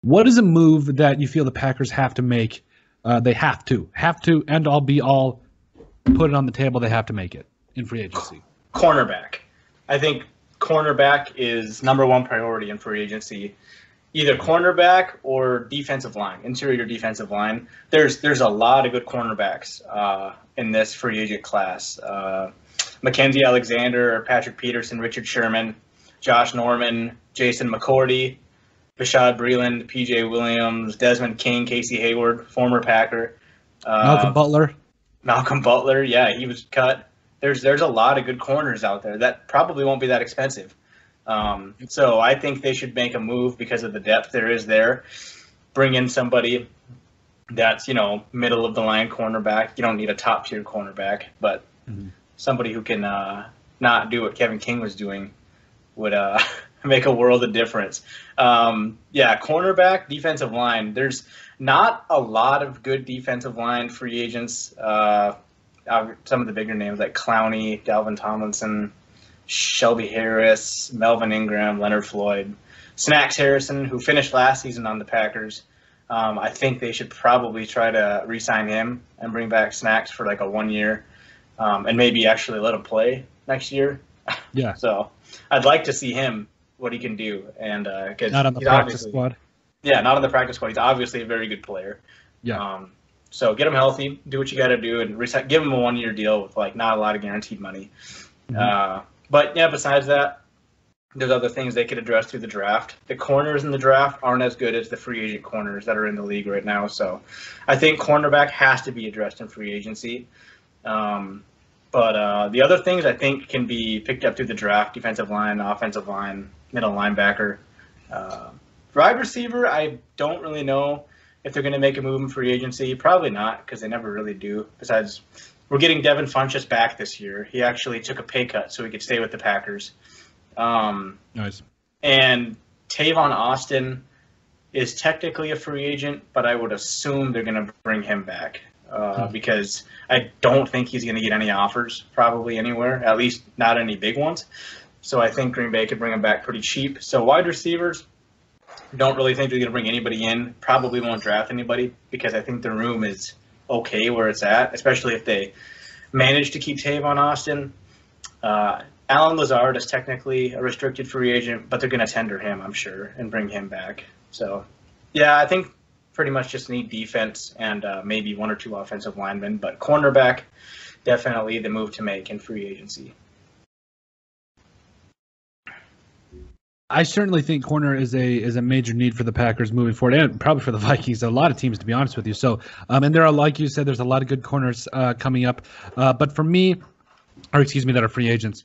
What is a move that you feel the Packers have to make? They have to, end all be all, put it on the table. They have to make it in free agency. Cornerback. I think cornerback is number one priority in free agency. Either cornerback or defensive line, interior defensive line. There's a lot of good cornerbacks in this free agent class. Mackenzie Alexander, Patrick Peterson, Richard Sherman, Josh Norman, Jason McCourty, Bashad Breeland, P.J. Williams, Desmond King, Casey Hayward, former Packer. Malcolm Butler, yeah, he was cut. There's a lot of good corners out there that probably won't be that expensive. So I think they should make a move because of the depth there is there. Bring in somebody that's, middle of the line cornerback. You don't need a top tier cornerback, but somebody who can not do what Kevin King was doing would make a world of difference. Cornerback, defensive line. There's not a lot of good defensive line free agents. Some of the bigger names like Clowney, Dalvin Tomlinson, Shelby Harris, Melvin Ingram, Leonard Floyd, Snacks Harrison, who finished last season on the Packers. I think they should probably try to re-sign him and bring back Snacks for like a 1 year, and maybe actually let him play next year. Yeah. So I'd like to see him, what he can do, and because not on the practice squad. Yeah, not on the practice squad. He's obviously a very good player. Yeah. So get him healthy, do what you got to do, and give him a 1 year deal with like not a lot of guaranteed money. But yeah, besides that, there's other things they could address through the draft. The corners in the draft aren't as good as the free agent corners that are in the league right now. So I think cornerback has to be addressed in free agency. But the other things I think can be picked up through the draft: defensive line, offensive line, middle linebacker. Wide receiver, I don't really know if they're going to make a move in free agency. Probably not, because they never really do. Besides, we're getting Devin Funchess back this year. He actually took a pay cut so he could stay with the Packers. Nice. And Tavon Austin is technically a free agent, but I would assume they're going to bring him back because I don't think he's going to get any offers probably anywhere, at least not any big ones. So I think Green Bay could bring him back pretty cheap. So wide receivers, don't really think they're going to bring anybody in. Probably won't draft anybody because I think the room is okay where it's at, especially if they manage to keep Tavon Austin. Alan Lazard is technically a restricted free agent, but they're going to tender him, I'm sure, and bring him back. So, yeah, I think pretty much just need defense and maybe one or two offensive linemen, but cornerback, definitely the move to make in free agency. I certainly think corner is a major need for the Packers moving forward, and probably for the Vikings. A lot of teams, to be honest with you. So, and there are, like you said, there's a lot of good corners coming up. But for me, that are free agents.